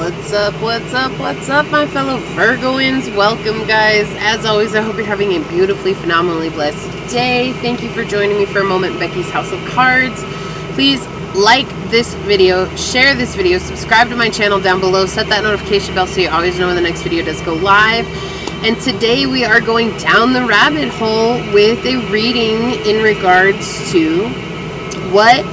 What's up, what's up, what's up, my fellow Virgoans? Welcome, guys. As always, I hope you're having a beautifully, phenomenally blessed day. Thank you for joining me for a moment in Becky's House of Cards. Please like this video, share this video, subscribe to my channel down below, set that notification bell so you always know when the next video does go live. And today we are going down the rabbit hole with a reading in regards to what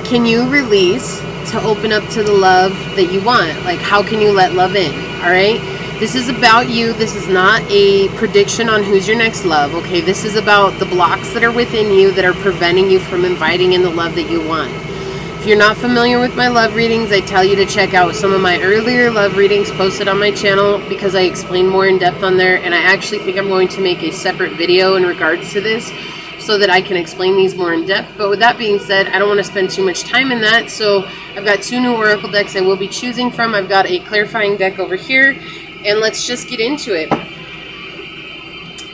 can you release to open up to the love that you want. Like, how can you let love in? All right, this is about you. This is not a prediction on who's your next love. Okay, this is about the blocks that are within you that are preventing you from inviting in the love that you want. If you're not familiar with my love readings, I tell you to check out some of my earlier love readings posted on my channel because I explain more in depth on there, and I actually think I'm going to make a separate video in regards to this so that I can explain these more in depth. But with that being said, I don't want to spend too much time in that, so I've got two new oracle decks I will be choosing from. I've got a clarifying deck over here, and let's just get into it.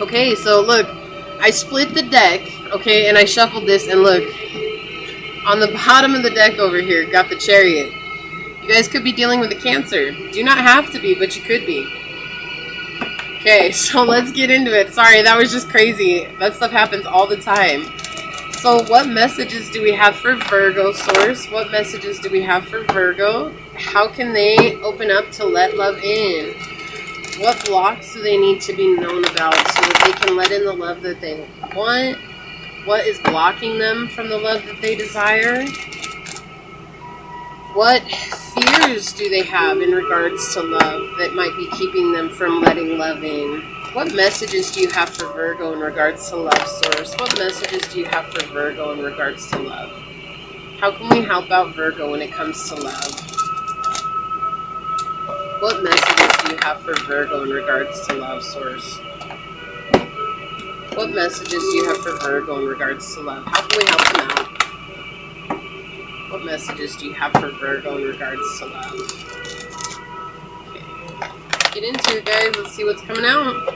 Okay, so look, I split the deck, okay, and I shuffled this, and look, on the bottom of the deck over here, got the Chariot. You guys could be dealing with a Cancer. Do not have to be, but you could be. Okay, so let's get into it. Sorry, that was just crazy. That stuff happens all the time. So what messages do we have for Virgo, Source? What messages do we have for Virgo? How can they open up to let love in? What blocks do they need to be known about so that they can let in the love that they want? What is blocking them from the love that they desire? What fears do they have in regards to love that might be keeping them from letting love in? What messages do you have for Virgo in regards to love, Source? What messages do you have for Virgo in regards to love? How can we help out Virgo when it comes to love? What messages do you have for Virgo in regards to love, Source? What messages do you have for Virgo in regards to love? How can we help them out? What messages do you have for Virgo in regards to love? Okay. Get into it, guys. Let's see what's coming out.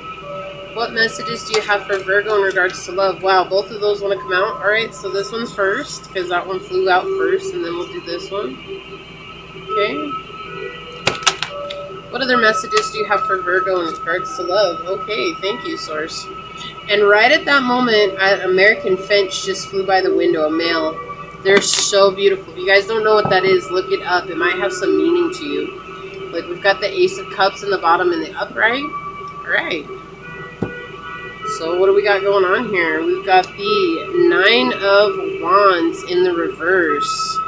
What messages do you have for Virgo in regards to love? Wow, both of those want to come out. Alright, so this one's first, because that one flew out first, and then we'll do this one. Okay. What other messages do you have for Virgo in regards to love? Okay, thank you, Source. And right at that moment, an American finch just flew by the window, a male. They're so beautiful. If you guys don't know what that is, look it up. It might have some meaning to you. Like, we've got the Ace of Cups in the bottom and the upright. Alright. So what do we got going on here? We've got the Nine of Wands in the reverse.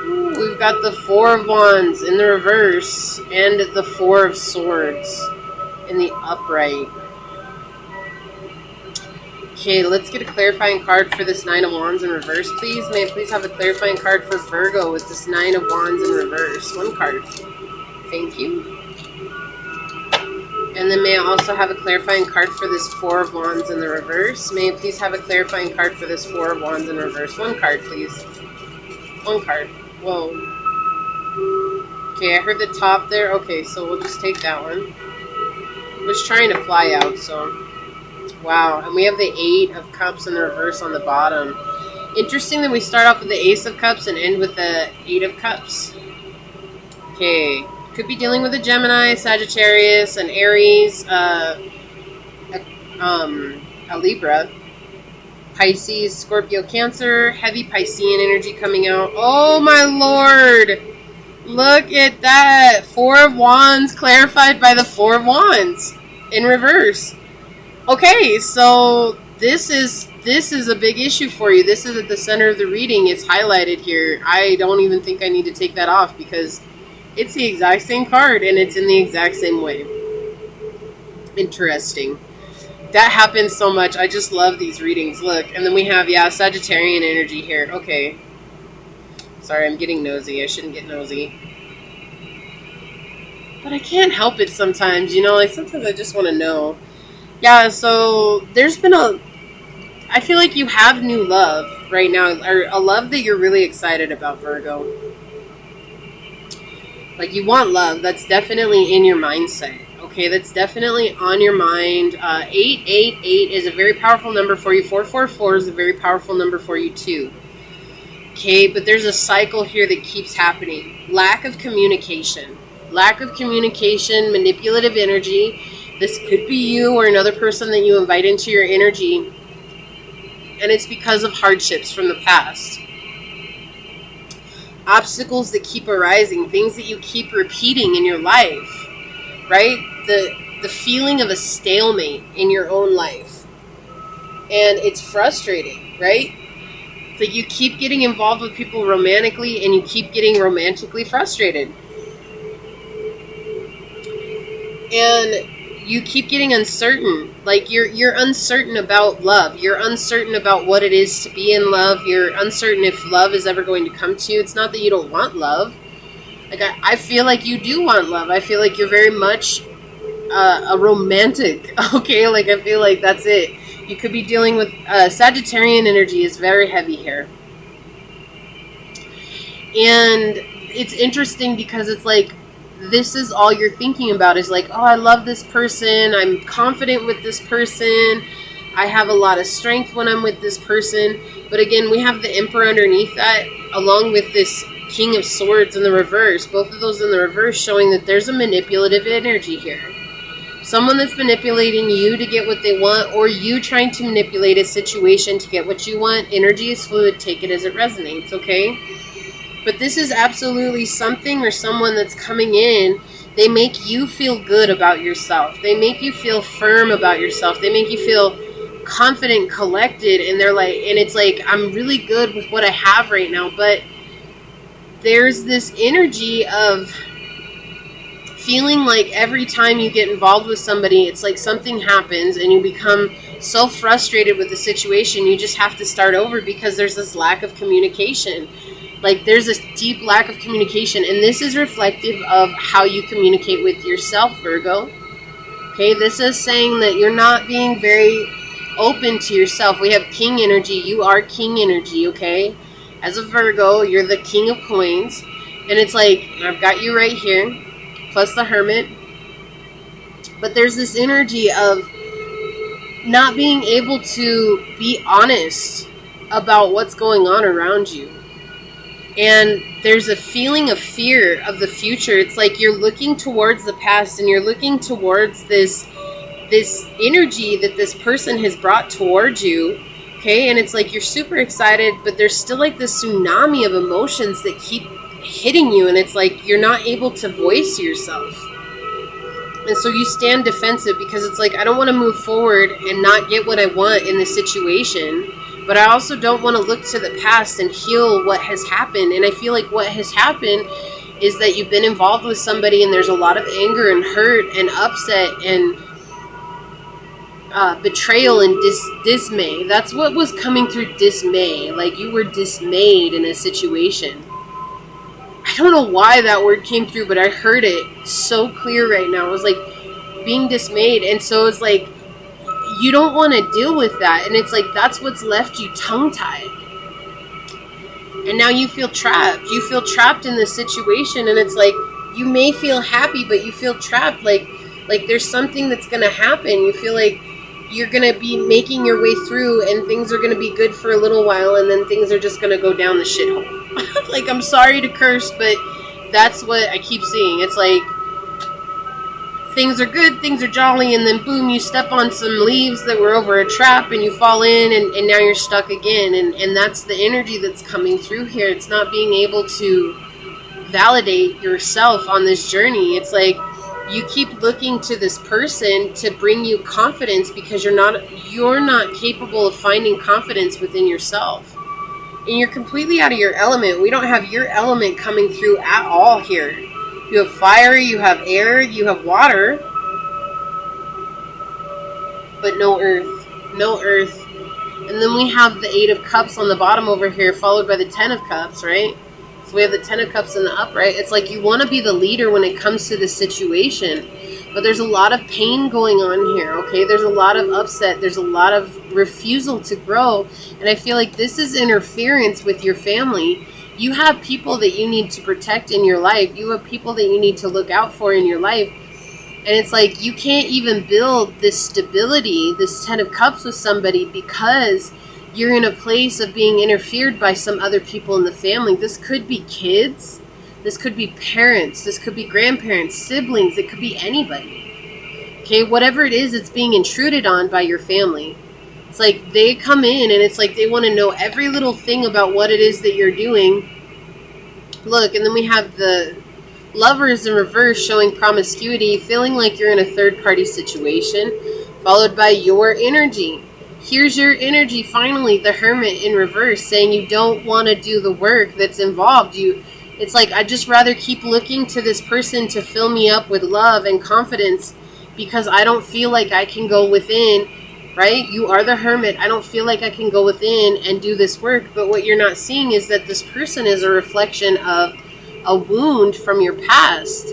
Ooh, we've got the Four of Wands in the reverse. And the Four of Swords in the upright. Okay, let's get a clarifying card for this Nine of Wands in reverse, please. May I please have a clarifying card for Virgo with this Nine of Wands in reverse? One card. Thank you. And then may I also have a clarifying card for this Four of Wands in the reverse? May I please have a clarifying card for this Four of Wands in reverse? One card, please. One card. Whoa. Okay, I heard the top there. Okay, so we'll just take that one. I was trying to fly out, so... Wow, and we have the Eight of Cups in the reverse on the bottom. Interesting that we start off with the Ace of Cups and end with the Eight of Cups. Okay, could be dealing with a Gemini, Sagittarius, an Aries, a Libra, Pisces, Scorpio, Cancer, heavy Piscean energy coming out. Oh my lord! Look at that! Four of Wands clarified by the Four of Wands in reverse. Okay, so this is a big issue for you. This is at the center of the reading. It's highlighted here. I don't even think I need to take that off because it's the exact same card and it's in the exact same way. Interesting. That happens so much. I just love these readings. Look, and then we have, yeah, Sagittarian energy here. Okay. Sorry, I'm getting nosy. I shouldn't get nosy. But I can't help it sometimes, you know? Like, sometimes I just want to know. Yeah, so there's been I feel like you have new love right now, or a love that you're really excited about, Virgo. Like, you want love. That's definitely in your mindset. Okay, that's definitely on your mind. 888 is a very powerful number for you. 444 is a very powerful number for you, too. Okay, but there's a cycle here that keeps happening. Lack of communication. Lack of communication, manipulative energy. This could be you or another person that you invite into your energy. And it's because of hardships from the past. Obstacles that keep arising. Things that you keep repeating in your life. Right? The feeling of a stalemate in your own life. And it's frustrating, right? It's like you keep getting involved with people romantically and you keep getting romantically frustrated. And you keep getting uncertain. Like you're uncertain about love. You're uncertain about what it is to be in love. You're uncertain if love is ever going to come to you. It's not that you don't want love. Like I feel like you do want love. I feel like you're very much a romantic. Okay, like I feel like that's it. You could be dealing with Sagittarian energy is very heavy here. And it's interesting because it's like this is all you're thinking about is like, oh, I love this person. I'm confident with this person. I have a lot of strength when I'm with this person. But again, we have the Emperor underneath that along with this King of Swords in the reverse. Both of those in the reverse showing that there's a manipulative energy here. Someone that's manipulating you to get what they want, or you trying to manipulate a situation to get what you want. Energy is fluid. Take it as it resonates, okay? But this is absolutely something or someone that's coming in. They make you feel good about yourself. They make you feel firm about yourself. They make you feel confident, collected, and they're like, and it's like, I'm really good with what I have right now. But there's this energy of feeling like every time you get involved with somebody, it's like something happens and you become so frustrated with the situation, you just have to start over because there's this lack of communication. Like there's this deep lack of communication, and this is reflective of how you communicate with yourself, Virgo. Okay, this is saying that you're not being very open to yourself. We have King energy. You are King energy, okay? As a Virgo, you're the King of Coins. And it's like, I've got you right here, plus the Hermit. But there's this energy of not being able to be honest about what's going on around you. And there's a feeling of fear of the future. It's like you're looking towards the past and you're looking towards this energy that this person has brought towards you. Okay, and it's like you're super excited, but there's still like this tsunami of emotions that keep hitting you, and it's like you're not able to voice yourself. And so you stand defensive because it's like, I don't want to move forward and not get what I want in this situation. But I also don't want to look to the past and heal what has happened. And I feel like what has happened is that you've been involved with somebody and there's a lot of anger and hurt and upset and betrayal and dismay. That's what was coming through, dismay. Like you were dismayed in a situation. I don't know why that word came through, but I heard it so clear right now. It was like being dismayed. And so it's like, you don't want to deal with that. And it's like, that's what's left you tongue-tied. And now you feel trapped. You feel trapped in this situation. And it's like, you may feel happy, but you feel trapped. Like there's something that's going to happen. You feel like you're going to be making your way through and things are going to be good for a little while. And then things are just going to go down the shithole. Like, I'm sorry to curse, but that's what I keep seeing. It's like, things are good, things are jolly, and then boom, you step on some leaves that were over a trap and you fall in and now you're stuck again. And that's the energy that's coming through here. It's not being able to validate yourself on this journey. It's like you keep looking to this person to bring you confidence because you're not capable of finding confidence within yourself. And you're completely out of your element. We don't have your element coming through at all here. You have fire, you have air, you have water, but no earth. No earth. And then we have the 8 of Cups on the bottom over here, followed by the 10 of Cups, right? So we have the 10 of Cups in the upright. It's like you want to be the leader when it comes to this situation. But there's a lot of pain going on here, okay? There's a lot of upset. There's a lot of refusal to grow. And I feel like this is interference with your family. You have people that you need to protect in your life. You have people that you need to look out for in your life. And it's like you can't even build this stability, this 10 of Cups with somebody because you're in a place of being interfered by some other people in the family. This could be kids. This could be parents. This could be grandparents, siblings. It could be anybody. Okay, whatever it is, it's being intruded on by your family. It's like they come in and it's like they want to know every little thing about what it is that you're doing. Look, and then we have the Lovers in reverse showing promiscuity, feeling like you're in a third-party situation, followed by your energy. Here's your energy, finally, the Hermit in reverse, saying you don't want to do the work that's involved. It's like, I'd just rather keep looking to this person to fill me up with love and confidence because I don't feel like I can go within, right? You are the Hermit. I don't feel like I can go within and do this work. But what you're not seeing is that this person is a reflection of a wound from your past.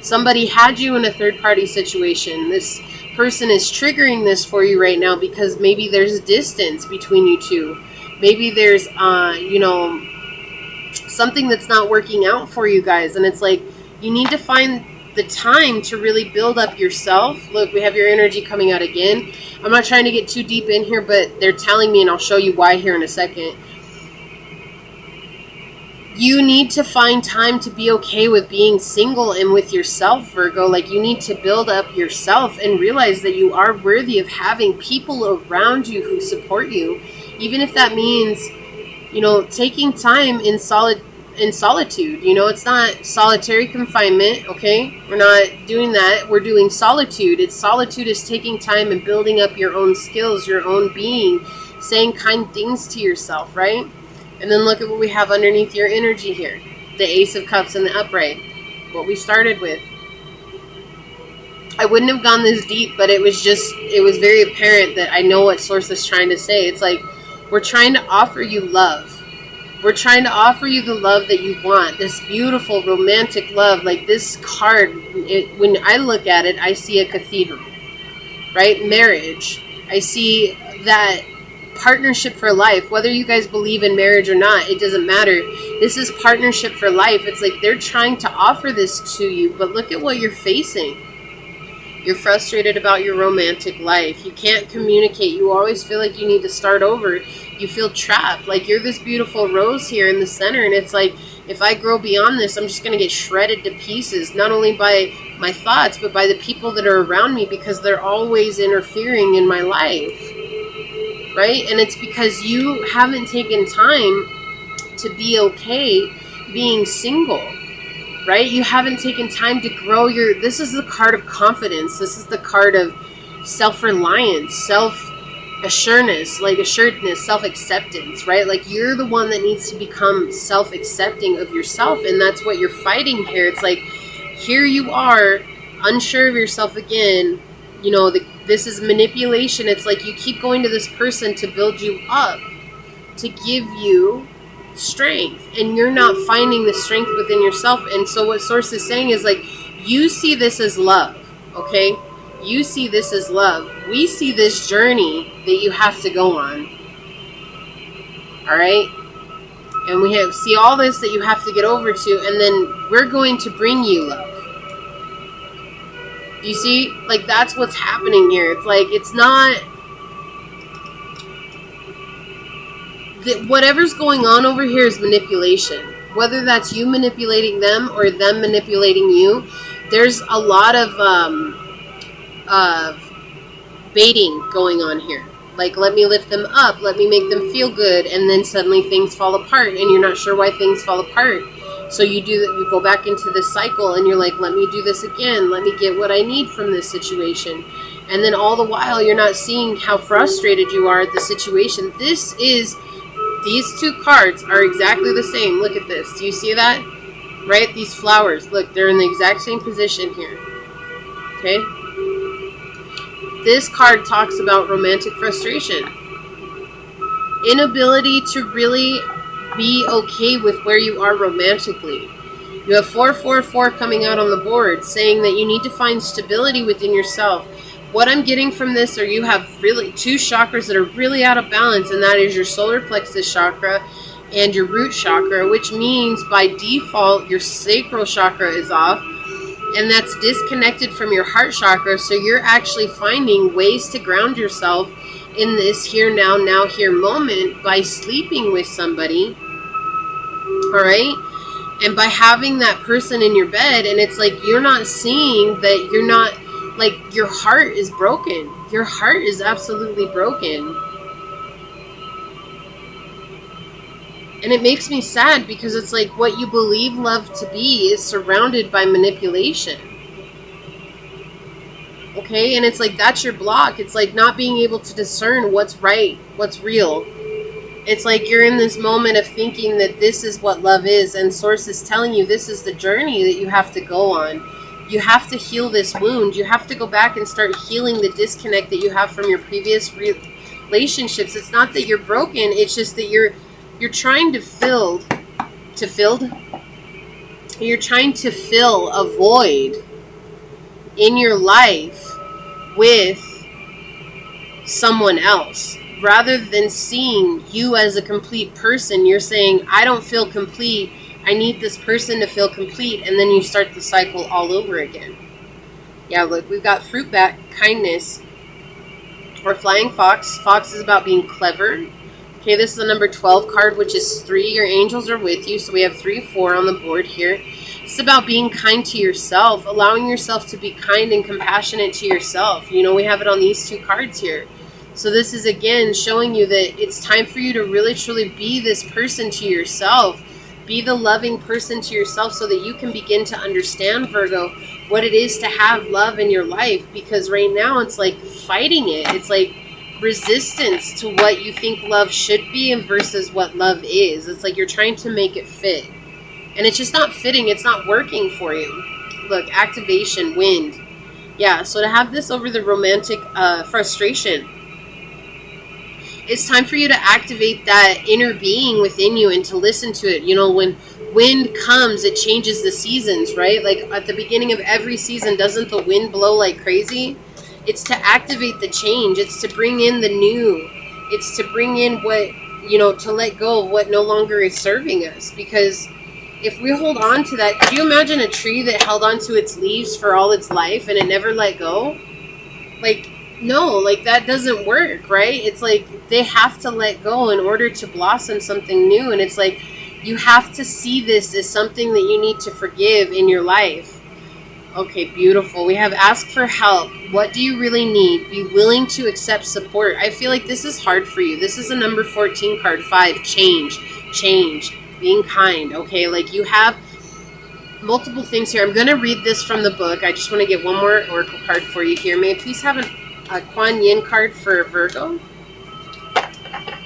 Somebody had you in a third-party situation. This person is triggering this for you right now because maybe there's distance between you two. Maybe there's, something that's not working out for you guys. And it's like, you need to find the time to really build up yourself. Look, we have your energy coming out again. I'm not trying to get too deep in here, but they're telling me, and I'll show you why here in a second. You need to find time to be okay with being single and with yourself, Virgo. Like, you need to build up yourself and realize that you are worthy of having people around you who support you. Even if that means, taking time in solitude. It's not solitary confinement, okay? We're not doing that. We're doing solitude. Solitude is taking time and building up your own skills, your own being, saying kind things to yourself, right? And then look at what we have underneath your energy here. The Ace of Cups and the Upright. What we started with. I wouldn't have gone this deep, but it was very apparent that I know what Source is trying to say. It's like, we're trying to offer you love. We're trying to offer you the love that you want. This beautiful, romantic love. Like this card, when I look at it, I see a cathedral. Right? Marriage. I see that partnership for life. Whether you guys believe in marriage or not, it doesn't matter. This is partnership for life. It's like they're trying to offer this to you, but look at what you're facing. You're frustrated about your romantic life. You can't communicate. You always feel like you need to start over. You feel trapped. Like you're this beautiful rose here in the center, and it's like, if I grow beyond this, I'm just going to get shredded to pieces, not only by my thoughts, but by the people that are around me, because they're always interfering in my life. Right? And it's because you haven't taken time to be okay being single. Right? You haven't taken time to grow this is the card of confidence. This is the card of self-reliance, self-assuredness, self-acceptance, right? Like you're the one that needs to become self-accepting of yourself, and that's what you're fighting here. It's like, here you are, unsure of yourself again. This is manipulation. It's like you keep going to this person to build you up, to give you strength, and you're not finding the strength within yourself. And so what Source is saying is like, you see this as love, okay? You see this as love. We see this journey that you have to go on. All right? And we see all this that you have to get over to, and then we're going to bring you love. You see? Like, that's what's happening here. It's like, it's not... whatever's going on over here is manipulation. Whether that's you manipulating them or them manipulating you, there's a lot of baiting going on here. Like, let me lift them up, let me make them feel good, and then suddenly things fall apart, and you're not sure why things fall apart. So you go back into this cycle, and you're like, let me do this again, let me get what I need from this situation. And then all the while, you're not seeing how frustrated you are at the situation. These two cards are exactly the same. Look at this. Do you see that? Right? These flowers. Look, they're in the exact same position here. Okay? This card talks about romantic frustration. Inability to really be okay with where you are romantically. You have 444 coming out on the board, saying that you need to find stability within yourself. What I'm getting from this are you have really two chakras that are really out of balance, and that is your solar plexus chakra and your root chakra, which means by default your sacral chakra is off, and that's disconnected from your heart chakra. So you're actually finding ways to ground yourself in this here, now, here moment by sleeping with somebody, all right? And by having that person in your bed, and it's like you're not seeing that you're not, like, your heart is broken. Your heart is absolutely broken. And it makes me sad because it's like what you believe love to be is surrounded by manipulation. Okay? And it's like that's your block. It's like not being able to discern what's right, what's real. It's like you're in this moment of thinking that this is what love is, and Source is telling you this is the journey that you have to go on. You have to heal this wound. You have to go back and start healing the disconnect that you have from your previous relationships. It's not that you're broken. It's just that you're trying to fill a void in your life with someone else. Rather than seeing you as a complete person, you're saying, I don't feel complete. I need this person to feel complete. And then you start the cycle all over again. Yeah, look, we've got fruit bat, kindness, or flying fox. Fox is about being clever. Okay, this is the number 12 card, which is 3. Your angels are with you. So we have 3, 4 on the board here. It's about being kind to yourself, allowing yourself to be kind and compassionate to yourself. You know, we have it on these 2 cards here. So this is, again, showing you that it's time for you to really, truly be this person to yourself. Be the loving person to yourself so that you can begin to understand, Virgo, what it is to have love in your life. Because right now it's like fighting it. It's like resistance to what you think love should be and versus what love is. It's like you're trying to make it fit. And it's just not fitting. It's not working for you. Look, activation, wind. Yeah, so to have this over the romantic frustration, it's time for you to activate that inner being within you and to listen to it. You know, when wind comes, it changes the seasons, right? Like at the beginning of every season, doesn't the wind blow like crazy? It's to activate the change. It's to bring in the new. It's to bring in what, you know, to let go of what no longer is serving us. Because if we hold on to that, could you imagine a tree that held on to its leaves for all its life and it never let go? Like, no, like that doesn't work, right? It's like they have to let go in order to blossom something new. And it's like you have to see this as something that you need to forgive in your life. Okay, beautiful. We have ask for help. What do you really need? Be willing to accept support. I feel like this is hard for you. This is a number 14 card, 5. Change, being kind. Okay, like you have multiple things here. I'm going to read this from the book. I just want to get one more oracle card for you here. May I please have a Kuan Yin card for Virgo?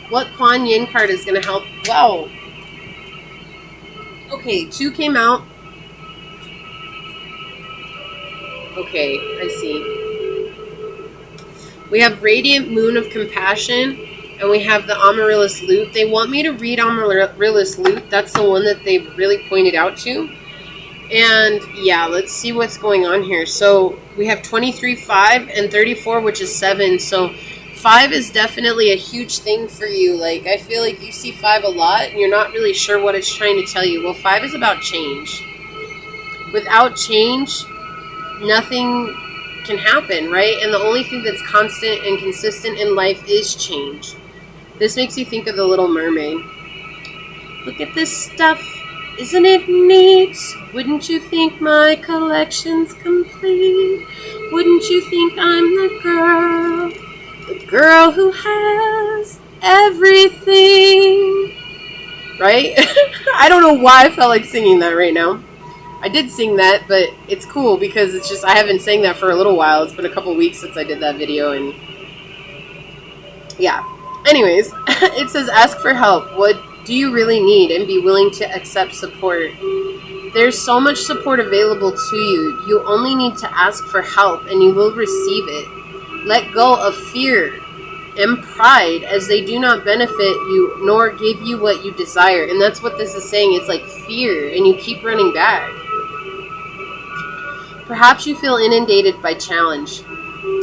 What Kuan Yin card is going to help? Wow. Okay, 2 came out. Okay, I see. We have Radiant Moon of Compassion, and we have the Amaryllis Lute. They want me to read Amaryllis Lute. That's the one that they really pointed out to. And yeah, let's see what's going on here. So we have 23, 5, and 34, which is 7. So 5 is definitely a huge thing for you. Like, I feel like you see 5 a lot, and you're not really sure what it's trying to tell you. Well, 5 is about change. Without change, nothing can happen, right? And the only thing that's constant and consistent in life is change. This makes you think of The Little Mermaid. Look at this stuff. Isn't it neat? Wouldn't you think my collection's complete? Wouldn't you think I'm the girl who has everything? Right? I don't know why I felt like singing that right now. I did sing that, but it's cool because it's just, I haven't sang that for a little while. It's been a couple weeks since I did that video, and yeah. Anyways, it says ask for help. What do you really need? And be willing to accept support. There's so much support available to you. You only need to ask for help and you will receive it. Let go of fear and pride, as they do not benefit you nor give you what you desire. And that's what this is saying. It's like fear, and you keep running back. Perhaps you feel inundated by challenge.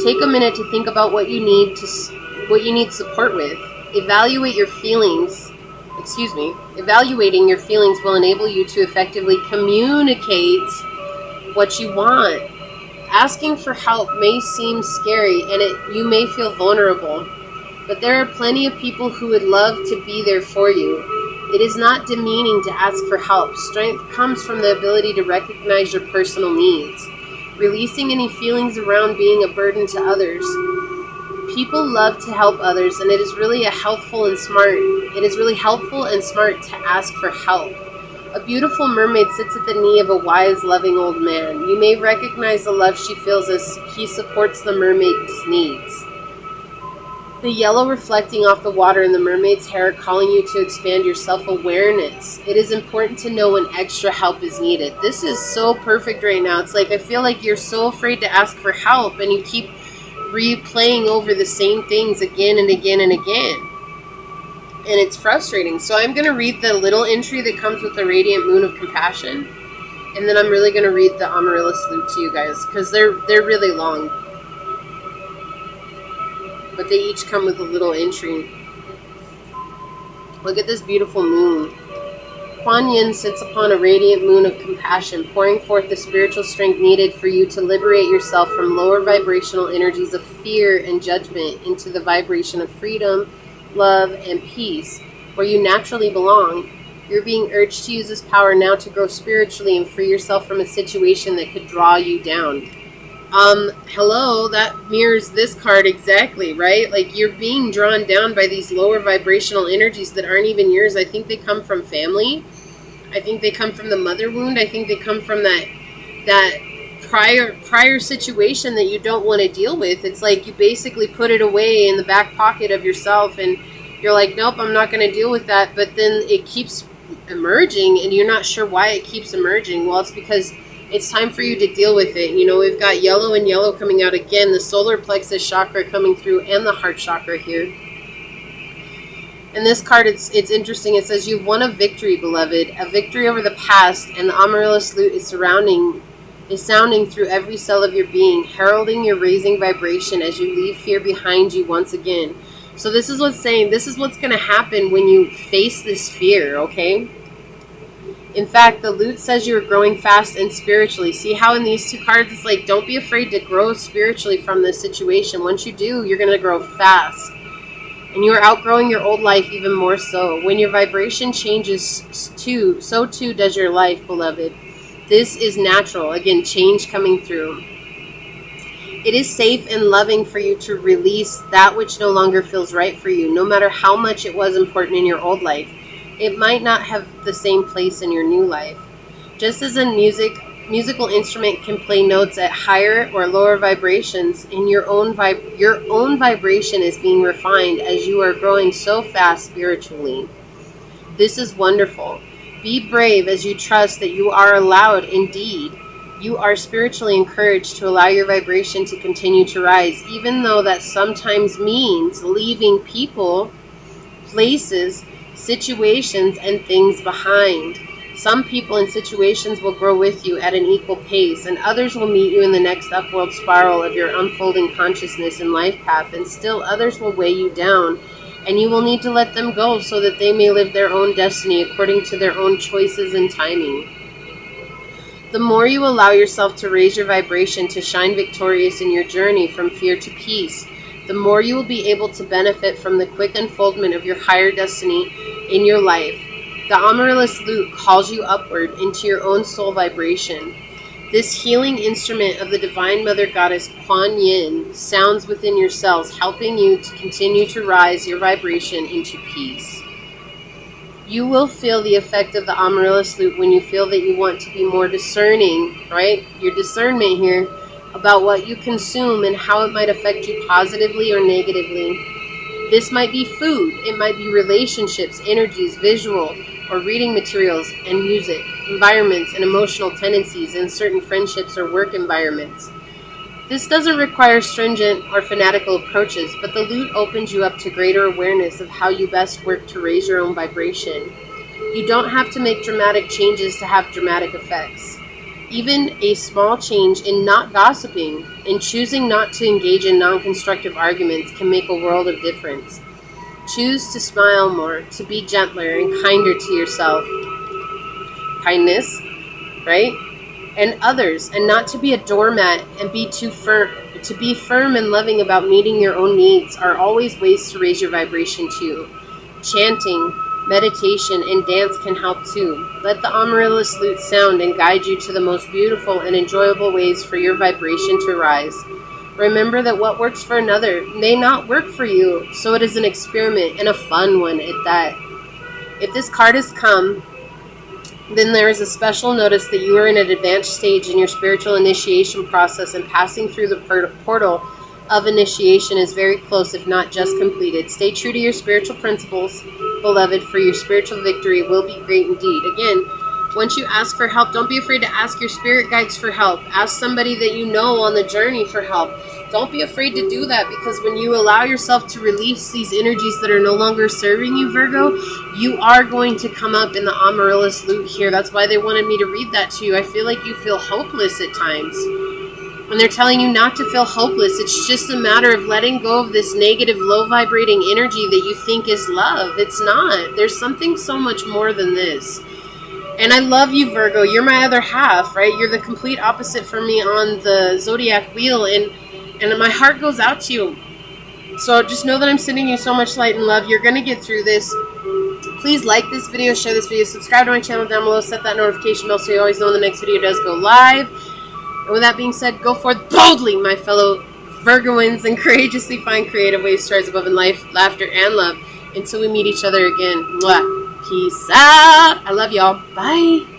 Take a minute to think about what you need support with. Evaluate your feelings. Evaluating your feelings will enable you to effectively communicate what you want. Asking for help may seem scary, and you may feel vulnerable, but there are plenty of people who would love to be there for you. It is not demeaning to ask for help. Strength comes from the ability to recognize your personal needs, releasing any feelings around being a burden to others. People love to help others, and it is really helpful and smart to ask for help. A beautiful mermaid sits at the knee of a wise, loving old man. You may recognize the love she feels as he supports the mermaid's needs. The yellow reflecting off the water in the mermaid's hair, calling you to expand your self-awareness. It is important to know when extra help is needed. This is so perfect right now. It's like I feel like you're so afraid to ask for help, and you keep replaying over the same things again and again and again. And it's frustrating. So I'm going to read the little entry that comes with the Radiant Moon of Compassion. And then I'm really going to read the Amaryllis Lute to you guys, because they're really long. But they each come with a little entry. Look at this beautiful moon. Kuan Yin sits upon a radiant moon of compassion, pouring forth the spiritual strength needed for you to liberate yourself from lower vibrational energies of fear and judgment into the vibration of freedom, love, and peace, where you naturally belong. You're being urged to use this power now to grow spiritually and free yourself from a situation that could draw you down. Hello, that mirrors this card exactly, right? Like, you're being drawn down by these lower vibrational energies that aren't even yours. I think they come from family. I think they come from the mother wound. I think they come from that prior situation that you don't want to deal with. It's like you basically put it away in the back pocket of yourself, and you're like, nope, I'm not going to deal with that. But then it keeps emerging, and you're not sure why it keeps emerging. Well, it's because it's time for you to deal with it. You know, we've got yellow and yellow coming out again, the solar plexus chakra coming through, and the heart chakra here. And this card, it's interesting. It says, you've won a victory, beloved, a victory over the past, and the Amaryllis Lute is sounding through every cell of your being, heralding your raising vibration as you leave fear behind you once again. So this is what's saying, this is what's going to happen when you face this fear, okay? In fact, the lute says you are growing fast and spiritually. See how in these two cards, it's like, don't be afraid to grow spiritually from this situation. Once you do, you're going to grow fast. And you are outgrowing your old life even more so. When your vibration changes too, so too does your life, beloved. This is natural. Again, change coming through. It is safe and loving for you to release that which no longer feels right for you, no matter how much it was important in your old life. It might not have the same place in your new life. Just as a musical instrument can play notes at higher or lower vibrations, in your own vibration is being refined as you are growing so fast spiritually. This is wonderful. Be brave as you trust that you are allowed, indeed. You are spiritually encouraged to allow your vibration to continue to rise, even though that sometimes means leaving people, places, situations, and things behind. Some people and situations will grow with you at an equal pace, and others will meet you in the next upward spiral of your unfolding consciousness and life path, and still others will weigh you down, and you will need to let them go so that they may live their own destiny according to their own choices and timing. The more you allow yourself to raise your vibration to shine victorious in your journey from fear to peace, the more you will be able to benefit from the quick unfoldment of your higher destiny in your life. The Amaryllis Lute calls you upward into your own soul vibration. This healing instrument of the Divine Mother Goddess Kuan Yin sounds within your cells, helping you to continue to rise your vibration into peace. You will feel the effect of the Amaryllis Lute when you feel that you want to be more discerning, right? Your discernment here about what you consume and how it might affect you positively or negatively. This might be food, it might be relationships, energies, visual or reading materials, and music, environments, and emotional tendencies in certain friendships or work environments. This doesn't require stringent or fanatical approaches, but the lute opens you up to greater awareness of how you best work to raise your own vibration. You don't have to make dramatic changes to have dramatic effects. Even a small change in not gossiping and choosing not to engage in non-constructive arguments can make a world of difference. Choose to smile more, to be gentler and kinder to yourself. Kindness, right? And others, and not to be a doormat and be too firm to be firm and loving about meeting your own needs are always ways to raise your vibration too. Chanting, meditation, and dance can help too. Let the amaryllis lute sound and guide you to the most beautiful and enjoyable ways for your vibration to rise. Remember that what works for another may not work for you, so it is an experiment and a fun one at that. If this card has come, then there is a special notice that you are in an advanced stage in your spiritual initiation process, and passing through the portal of initiation is very close, if not just completed. Stay true to your spiritual principles, beloved, for your spiritual victory will be great indeed. Again, once you ask for help, don't be afraid to ask your spirit guides for help. Ask somebody that you know on the journey for help. Don't be afraid to do that, because when you allow yourself to release these energies that are no longer serving you, Virgo, you are going to come up in the amaryllis lute here. That's why they wanted me to read that to you. I feel like you feel hopeless at times. And they're telling you not to feel hopeless. It's just a matter of letting go of this negative, low vibrating energy that you think is love. It's not. There's something so much more than this. And I love you, Virgo. You're my other half, right? You're the complete opposite for me on the zodiac wheel. And my heart goes out to you. So just know that I'm sending you so much light and love. You're going to get through this. Please like this video, share this video, subscribe to my channel down below, set that notification bell so you always know when the next video does go live. And with that being said, go forth boldly, my fellow Virgoans, and courageously find creative ways to rise above in life, laughter, and love until we meet each other again. Mwah. Peace out. I love y'all. Bye.